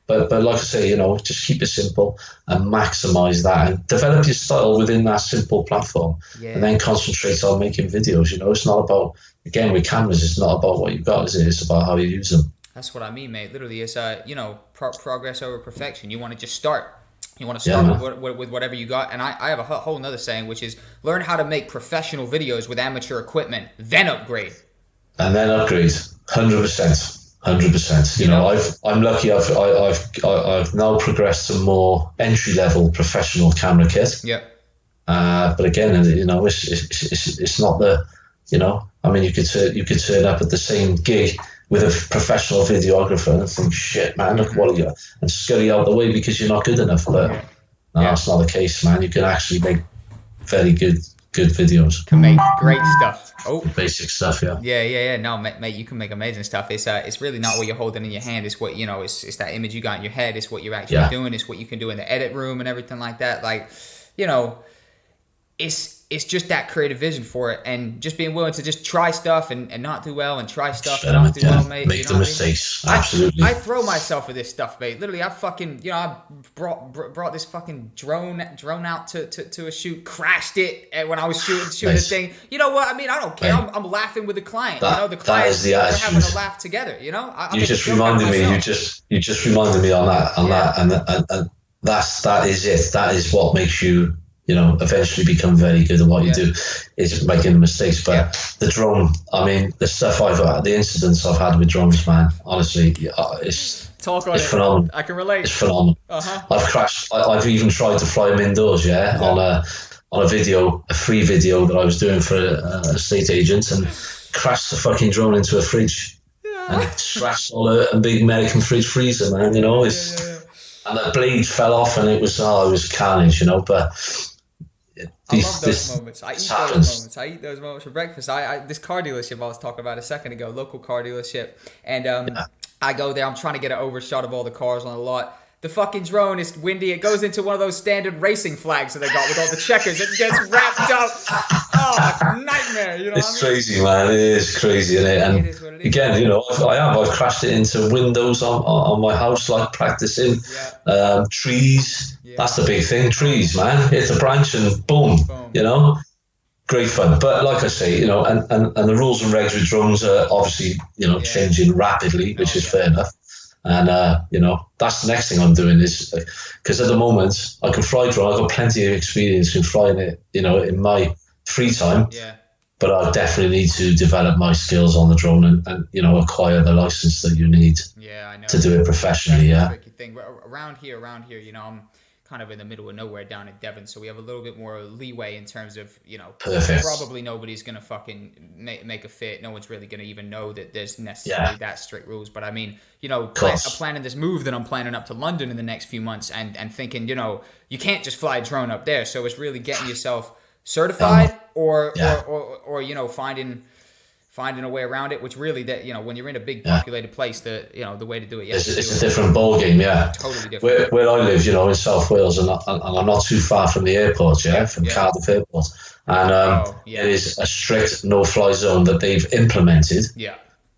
But like I say, you know, just keep it simple and maximize that and develop your style within that simple platform, and then concentrate on making videos. You know, it's not about, again, with cameras, it's not about what you've got, is it? It's about how you use them. That's what I mean, mate. Literally, it's you know, progress over perfection. You want to just start. You want to start with whatever you got. And I have a whole nother saying, which is learn how to make professional videos with amateur equipment, then upgrade. And then upgrade, 100%. 100%. You know, I'm lucky. I've now progressed to more entry level professional camera kit. Yeah. But again, you know, it's not the, you know, I mean, you could turn up at the same gig with a professional videographer and think, shit, man, look what you, and scurry out the way because you're not good enough. But no, that's not the case, man. You can actually make very good videos. Can make great stuff. Oh, basic stuff, yeah. Yeah. No, mate, you can make amazing stuff. It's really not what you're holding in your hand. It's what, you know, it's that image you got in your head. It's what you're actually doing. It's what you can do in the edit room and everything like that. Like, you know, it's just that creative vision for it, and just being willing to just try stuff and not do well, and try stuff and not do well, mate. Make the mistakes. Absolutely. I throw myself at this stuff, mate. Literally, I fucking, you know, I brought this fucking drone out to a shoot, crashed it when I was shooting the thing. You know what? I mean, I don't care. I'm laughing with the client. You know, the client, we're having a laugh together. You know, you just reminded me. You just reminded me on that, and that is it. That is what makes you, you know, eventually become very good at what you do, is making mistakes. But the drone, I mean, the stuff the incidents I've had with drones, man, honestly, it's phenomenal. I can relate. It's phenomenal. I've crashed. I've even tried to fly them indoors, on a free video that I was doing for a estate agent, and crashed the fucking drone into a fridge and scratched all a big American fridge freezer, man. You know, and the blade fell off, and it was carnage, you know, but. I love those moments. I eat those moments for breakfast. This car dealership I was talking about a second ago, local car dealership, and I go there. I'm trying to get an overshot of all the cars on the lot. The fucking drone is windy. It goes into one of those standard racing flags that they got with all the checkers. It gets wrapped up. Oh, nightmare! You know, it's crazy, man. It is crazy, isn't it? And it is what it is. Again, you know, I've crashed it into windows on my house, like practicing. Trees. That's the big thing. Trees, man. Hit a branch and boom. You know, great fun. But like I say, you know, and the rules and regs with drones are obviously, you know, changing rapidly, which is fair enough. And, you know, that's the next thing I'm doing is, because at the moment I can fly drone. I've got plenty of experience in flying it, you know, in my free time. But I definitely need to develop my skills on the drone and you know, acquire the license that you need to do it professionally. That's the tricky thing. Around here, you know, I'm kind of in the middle of nowhere down in Devon, so we have a little bit more leeway in terms of, you know, probably nobody's gonna fucking make a fit. No one's really gonna even know that there's necessarily that strict rules. But I mean, you know, planning this move that I'm planning up to London in the next few months, and thinking, you know, you can't just fly a drone up there. So it's really getting yourself certified or you know, finding a way around it, which really, that, you know, when you're in a big populated place, the way to do it, it's a different ball game. Totally different. Where I live, you know, in South Wales, and I'm not too far from the airport, from Cardiff Airport, and it is a strict no-fly zone that they've implemented.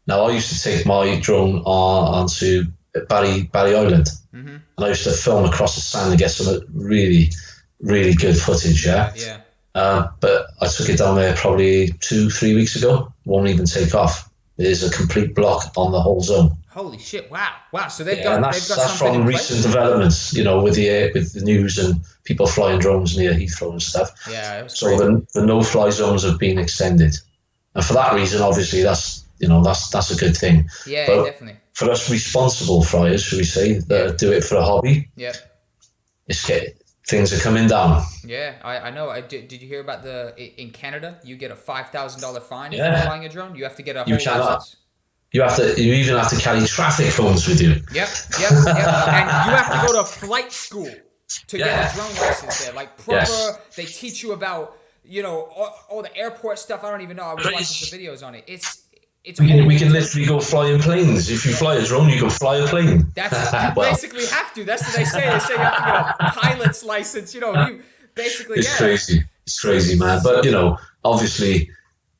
Now, I used to take my drone onto Barry Island, and I used to film across the sand and get some really, really good footage. But I took it down there probably 2-3 weeks ago. Won't even take off. There's a complete block on the whole zone. Holy shit! Wow! So they've got that's something from recent developments, you know, with the news and people flying drones near Heathrow and stuff. So the no-fly zones have been extended, and for that reason, obviously, that's a good thing. But definitely. For us responsible flyers, should we say, that do it for a hobby, things are coming down. I know. Did you hear about in Canada, you get a $5,000 fine if you're flying a drone? You have to get a whole license. You even have to carry traffic phones with you. Yep. And you have to go to flight school to get a drone license there. Like proper, they teach you about, you know, all the airport stuff. I don't even know. I was watching some videos on it. We can literally go flying planes. If you fly a drone, you can fly a plane. You basically have to. That's what they say. They say you have to get a pilot's license. You know, you basically. Crazy. It's crazy, man. But you know, obviously,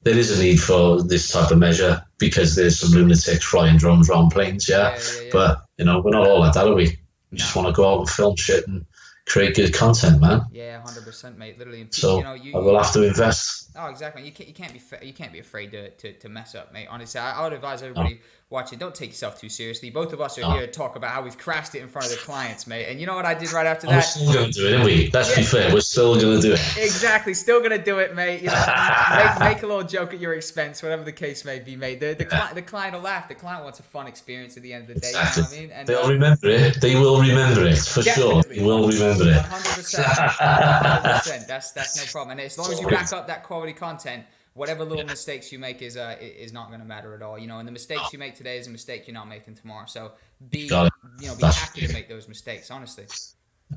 there is a need for this type of measure because there's some lunatics flying drones around planes, yeah. But, you know, we're not all like that, are we? We just want to go out and film shit and create good content, man. Yeah, 100%, mate. Literally, So you know, I will have to invest. Oh, exactly. You can't be afraid to mess up, mate. Honestly, I would advise everybody watching, don't take yourself too seriously. Both of us are here to talk about how we've crashed it in front of the clients, mate. And you know what I did right after that? We're still going to do it, aren't we? Let's be fair. We're still going to do it. Exactly. Still going to do it, mate. You know, make a little joke at your expense, whatever the case may be, mate. The client will laugh. The client wants a fun experience at the end of the day. Exactly. You know what I mean? And, they'll remember it. They will remember it, for sure. They will remember it. 100%. 100%. That's no problem. And as long as you back up that quality content, whatever little mistakes you make is not going to matter at all, you know. And the mistakes you make today is a mistake you're not making tomorrow. So be happy to make those mistakes. Honestly,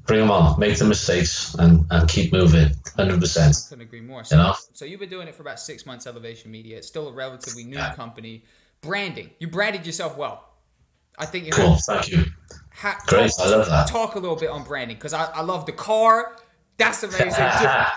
bring them on, make the mistakes, and keep moving. 100%. I couldn't agree more. So you've been doing it for about 6 months. Elevation Media. It's still a relatively new company. Branding. You branded yourself well. I think you cool. Thank you. Great. I love that. Talk a little bit on branding because I love the car. That's amazing.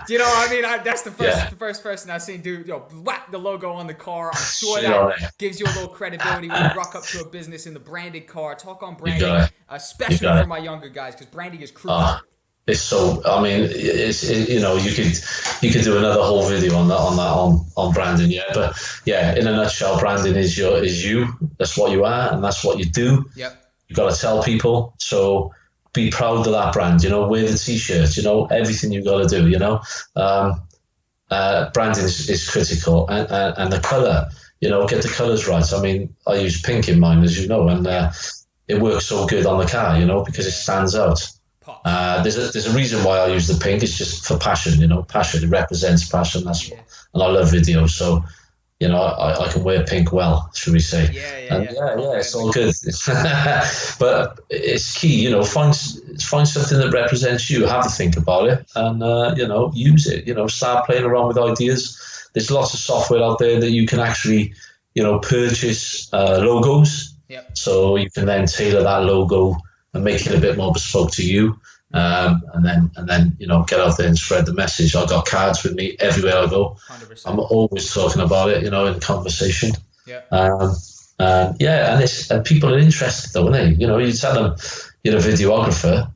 Do you know what I mean? That's the first person I've seen do, whack the logo on the car. I'm sure that gives you a little credibility when you rock up to a business in the branded car. Talk on branding, especially for my younger guys, because branding is crucial. It's so. I mean, you could do another whole video on branding, But in a nutshell, branding is you. That's what you are, and that's what you do. Yep. You got to tell people. So be proud of that brand, wear the t-shirt, everything you've got to do, branding is critical, and the color, get the colors right. I mean, I use pink in mine, as you know, and it works so good on the car, because it stands out. There's a reason why I use the pink. It's just for passion, passion. It represents passion. And I love video, so I can wear pink well, should we say? It's all good. But it's key, find something that represents you. Have a think about it, and use it. Start playing around with ideas. There's lots of software out there that you can actually, purchase logos. Yep. So you can then tailor that logo and make it a bit more bespoke to you. And then get out there and spread the message. I've got cards with me everywhere I go. 100%. I'm always talking about it, in conversation. Yeah. And people are interested though, aren't they? You tell them you're a videographer,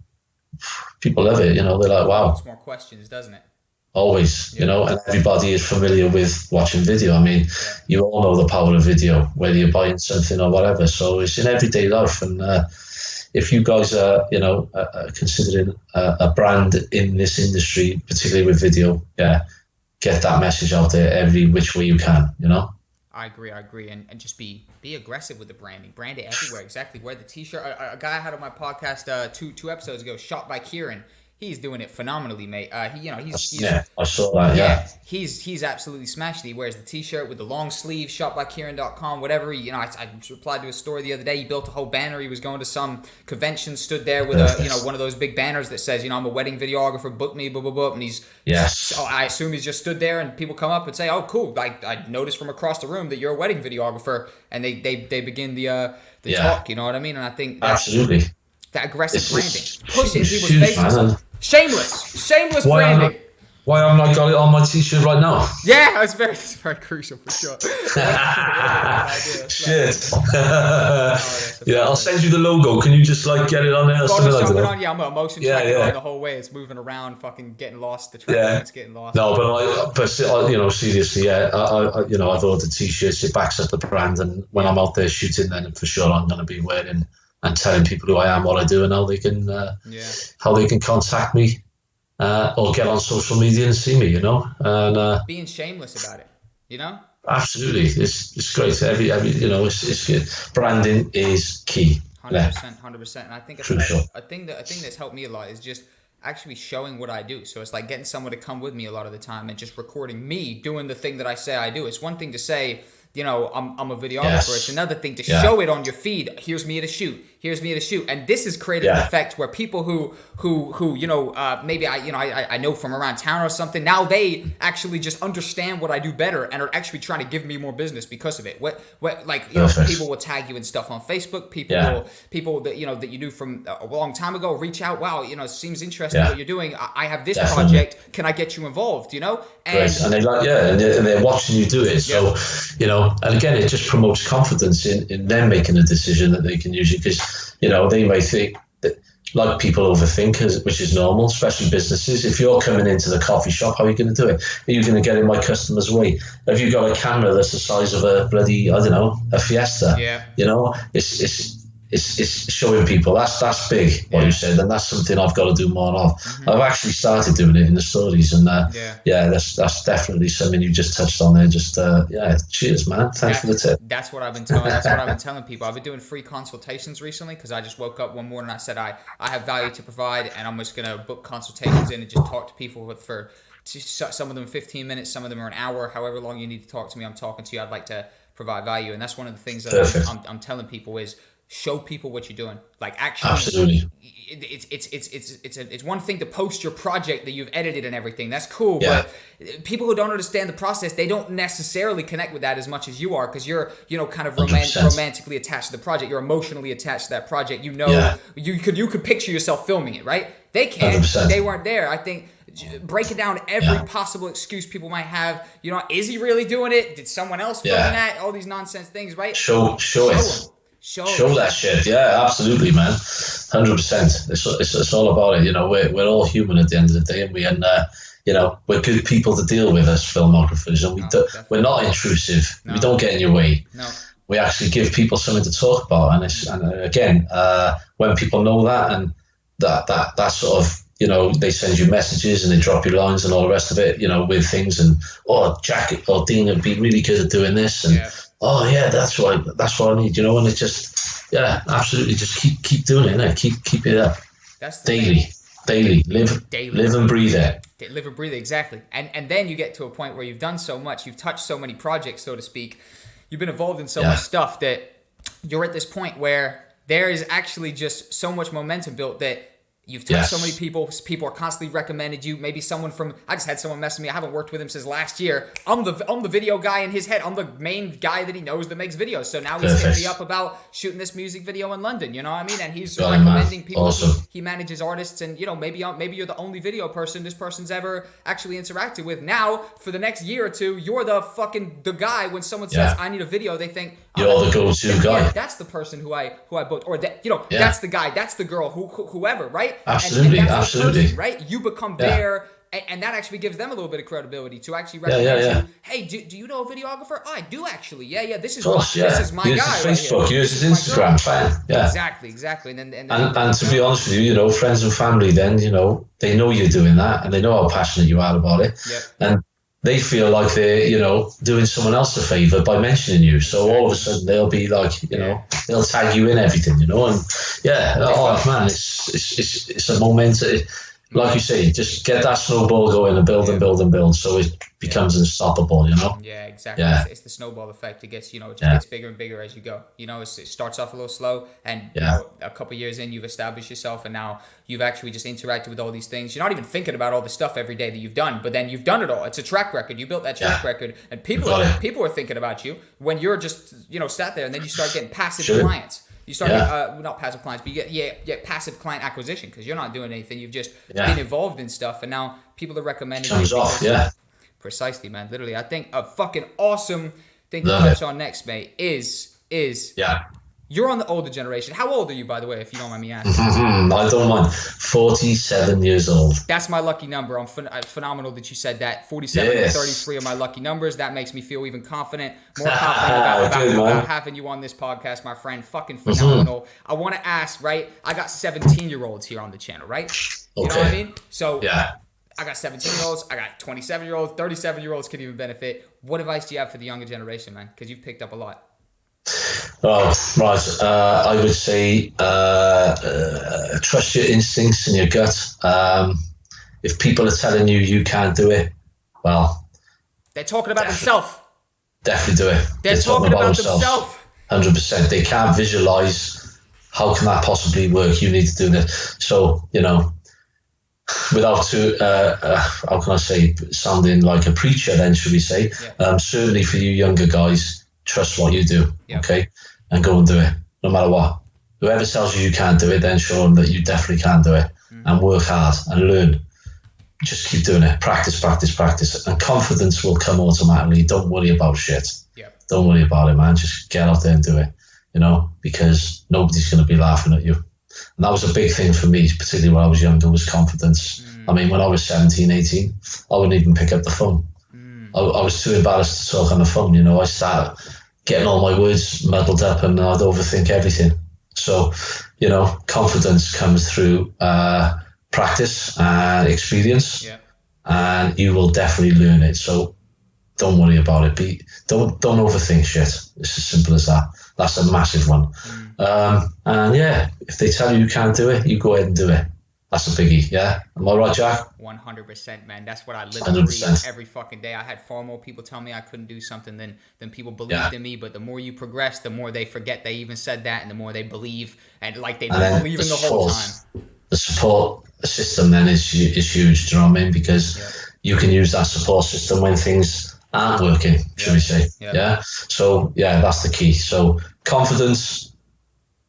people love it. They're like, wow. It's more questions, doesn't it? Always, and everybody is familiar with watching video. I mean, you all know the power of video, whether you're buying something or whatever. So it's in everyday life, and if you guys are, considering a brand in this industry, particularly with video, get that message out there every which way you can, I agree, and just be aggressive with the branding. Brand it everywhere. Exactly. Wear the t-shirt. A guy I had on my podcast two episodes ago, shot by Kieran. He's doing it phenomenally, mate. He's I saw that. Yeah, he's absolutely smashed it. He wears the t-shirt with the long sleeve, shotbykieran.com, whatever. I replied to a story the other day. He built a whole banner. He was going to some convention, stood there with one of those big banners that says, I'm a wedding videographer, book me, blah blah blah. And he's I assume he's just stood there, and people come up and say, oh cool, I noticed from across the room that you're a wedding videographer, and they begin the talk. You know what I mean? And I think absolutely that aggressive branding, push it in people's faces. Man. Shameless branding. Why haven't I got it on my t-shirt right now? Yeah, it's very crucial for sure. Shit. I'll send you the logo. Can you just get it on there? Or something like that? I'm a motion tracker on the whole way. It's moving around, fucking getting lost. The track getting lost. No, but seriously, I've ordered t-shirts. It backs up the brand, and when I'm out there shooting, then for sure I'm going to be wearing and telling people who I am, what I do, and how they can contact me or get on social media and see me, and being shameless about it, Absolutely, it's great. It's good. Branding is key. 100%. And I think a thing that's helped me a lot is just actually showing what I do. So it's like getting someone to come with me a lot of the time and just recording me doing the thing that I say I do. It's one thing to say, I'm a videographer. Yes. It's another thing to show it on your feed. Here's me at a shoot. Here's me at a shoot. And this has created an effect where people who maybe I know from around town or something, now they actually just understand what I do better and are actually trying to give me more business because of it. People will tag you and stuff on Facebook. People that that you knew from a long time ago reach out. Wow, it seems interesting what you're doing. I have this project. Can I get you involved? And they and they're watching you do it. So and again, it just promotes confidence in them making a decision that they can use it, because they may think that, like, people overthink, which is normal, especially businesses. If you're coming into the coffee shop, how are you going to do it? Are you going to get in my customer's way? Have you got a camera that's the size of a bloody, I don't know, a Fiesta? It's showing people that's big, what you said, and that's something I've got to do more of. I've actually started doing it in the stories, and that's definitely something you just touched on there. Just cheers, man. Thanks for the tip. That's what I've been telling. That's what I've been telling people. I've been doing free consultations recently because I just woke up one morning and I said I have value to provide, and I'm just gonna book consultations in and just talk to people for some of them 15 minutes, some of them are an hour, however long you need to talk to me. I'm talking to you. I'd like to provide value, and that's one of the things that I'm telling people is, show people what you're doing. Like, actually, absolutely. It's one thing to post your project that you've edited and everything. That's cool, but people who don't understand the process, they don't necessarily connect with that as much as you are, because you're kind of romantically attached to the project. You're emotionally attached to that project. You could picture yourself filming it, right? They can't. 100%. They weren't there. I think breaking down every possible excuse people might have. Is he really doing it? Did someone else film that? All these nonsense things, right? Show it. Show that shit. Yeah, absolutely, man. 100%. It's all about it. We're all human at the end of the day, and we're good people to deal with as filmographers, and we're not intrusive. No. We don't get in your way. No. We actually give people something to talk about, and again, when people know that, and that sort of, they send you messages and they drop you lines and all the rest of it, with things, and Jack or Dean would be really good at doing this, and that's what I need, and it's just absolutely, just keep doing it, keep it up. That's the daily live and breathe it. Live and breathe it, exactly. And then you get to a point where you've done so much, you've touched so many projects, so to speak, you've been involved in so much stuff, that you're at this point where there is actually just so much momentum built that you've touched so many people. People are constantly recommended you. Maybe someone I just had someone message me. I haven't worked with him since last year. I'm the video guy in his head. I'm the main guy that he knows that makes videos. So now he's hitting me up about shooting this music video in London. You know what I mean? And he's recommending people. Awesome. He manages artists, and maybe you're the only video person this person's ever actually interacted with. Now for the next year or two, you're the guy. When someone says I need a video, they think you're the go-to guy. Yeah, that's the person who I booked, or that that's the guy, that's the girl, whoever, right? Absolutely, and absolutely. Person, right? You become there, and that actually gives them a little bit of credibility to actually recognize you. Hey, do you know a videographer? Oh, I do actually. Yeah. This is my guy. Facebook, right here. Use his Instagram, fan. Yeah. Exactly. And to be honest with you, friends and family, then they know you're doing that, and they know how passionate you are about it, and they feel like they're, doing someone else a favor by mentioning you. So all of a sudden they'll be like, they'll tag you in everything, and man, it's a momentum. Like you say, just get that snowball going and build and build and build, so it becomes unstoppable, Yeah, exactly. Yeah. It's the snowball effect. It gets, it just gets bigger and bigger as you go. It starts off a little slow, and a couple of years in, you've established yourself, and now you've actually just interacted with all these things. You're not even thinking about all the stuff every day that you've done, but then you've done it all. It's a track record. You built that track record, and people are thinking about you when you're just sat there, and then you start getting passive clients. You start not passive clients, but you get passive client acquisition, because you're not doing anything. You've just been involved in stuff, and now people are recommending you. Precisely, man. Literally, I think a fucking awesome thing to touch on next, mate, is you're on the older generation. How old are you, by the way, if you don't mind me asking? I don't mind. 47 years old. That's my lucky number. I'm phenomenal that you said that. 47 and 33 are my lucky numbers. That makes me feel even more confident about having you on this podcast, my friend. Fucking phenomenal. I want to ask, right? I got 17-year-olds here on the channel, right? You know what I mean? So I got 17-year-olds. I got 27-year-olds. 37-year-olds could even benefit. What advice do you have for the younger generation, man? Because you've picked up a lot. Oh, right. I would say trust your instincts and your gut. If people are telling you can't do it, well, they're talking about themselves. definitely do it. They're talking about themselves. 100%. They can't visualize how can that possibly work. You need to do this. So, you know, without how can I say, sounding like a preacher then, should we say, certainly for you younger guys, trust what you do, okay? And go and do it, no matter what. Whoever tells you can't do it, then show them that you definitely can do it, and work hard and learn. Just keep doing it. Practice, practice, practice. And confidence will come automatically. Don't worry about shit. Don't worry about it, man. Just get out there and do it, you know, because nobody's going to be laughing at you. And that was a big thing for me, particularly when I was younger, was confidence. I mean, when I was 17, 18, I wouldn't even pick up the phone. I was too embarrassed to talk on the phone, you know. I started getting all my words muddled up and I'd overthink everything. So, you know, confidence comes through practice and experience, and you will definitely learn it. So don't worry about it. Don't overthink shit. It's as simple as that. That's a massive one. And yeah, if they tell you can't do it, you go ahead and do it. That's a biggie. Yeah, am I right, Jack? 100%, man. That's what I live and breathe every fucking day. I had far more people tell me I couldn't do something than people believed in me. But the more you progress, the more they forget they even said that, and the more they believe, and like they've been believing the whole time. The support system then is huge. Do you know what I mean? Because you can use that support system when things aren't working, should we say? So that's the key. So confidence,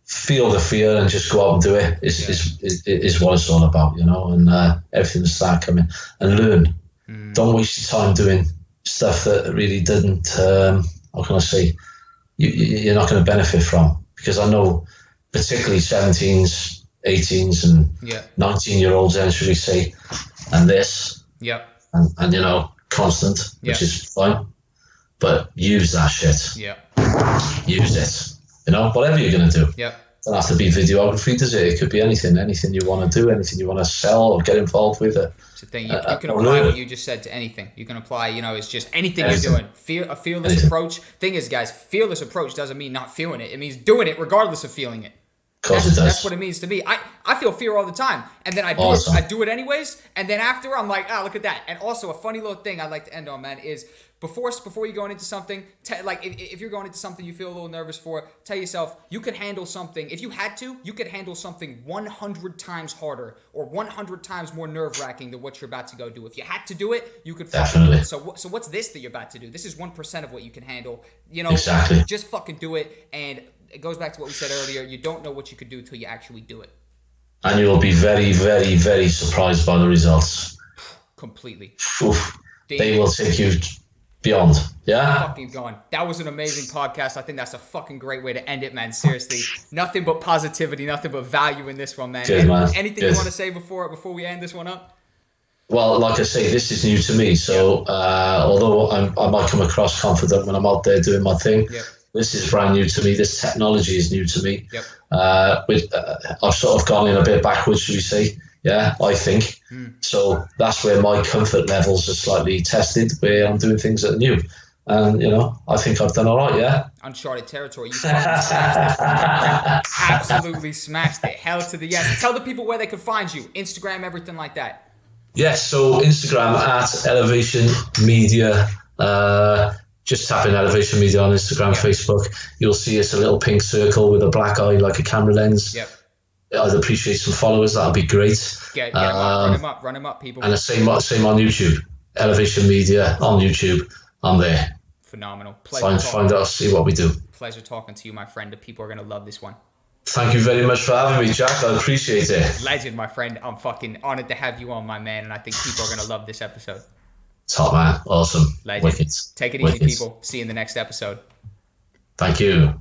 feel the fear, and just go out and do it is what it's all about, you know. And everything will start coming, and learn. Don't waste your time doing stuff that really didn't. How can I say? You're not going to benefit from, because I know, particularly 17s, 18s, and 19-year-olds, then should we say, and this, and you know, constant, which is fine, but use that shit. Use it. You know, whatever you're going to do. Don't have to be videography, does it? It could be anything you want to do, anything you want to sell or get involved with. It's the thing. You can apply what you just said to anything. You can apply, you know, it's just anything you're doing. A fearless approach. Thing is, guys, fearless approach doesn't mean not feeling it. It means doing it regardless of feeling it. That's what it means to me. I feel fear all the time, and then I do it anyways, and then after I'm like, look at that. And also a funny little thing I'd like to end on, man, is before you're going into something, like if you're going into something you feel a little nervous for, tell yourself you could handle something. If you had to, you could handle something 100 times harder or 100 times more nerve-wracking than what you're about to go do. If you had to do it, you could fucking do it. So what's this that you're about to do? This is 1% of what you can handle. You know, just fucking do it. And it goes back to what we said earlier. You don't know what you could do till you actually do it. And you'll be very, very, very surprised by the results. Completely. They will take you beyond. Fucking gone. That was an amazing podcast. I think that's a fucking great way to end it, man. Seriously. Nothing but positivity, nothing but value in this one, man. Man. Anything you want to say before we end this one up? Well, like I say, this is new to me. So although I might come across confident when I'm out there doing my thing, this is brand new to me. This technology is new to me. I've sort of gone in a bit backwards, should we say? I think. So that's where my comfort levels are slightly tested, where I'm doing things that are new. And, you know, I think I've done all right, Uncharted territory. You fucking smashed this. Absolutely smashed it. Hell to the yes. Tell the people where they can find you. Instagram, everything like that. Yes, so Instagram at Elevation Media. Just tap in Elevation Media on Instagram, Facebook. You'll see it's a little pink circle with a black eye like a camera lens. I'd appreciate some followers. That'd be great. Get them up, run them up, people. And the same on YouTube. Elevation Media on YouTube. I'm there. Phenomenal. Pleasure. Find us, see what we do. Pleasure talking to you, my friend. The people are going to love this one. Thank you very much for having me, Jack. I appreciate it. Legend, my friend. I'm fucking honored to have you on, my man. And I think people are going to love this episode. Top man. Awesome. Legend. Wicked. Take it easy, people. See you in the next episode. Thank you.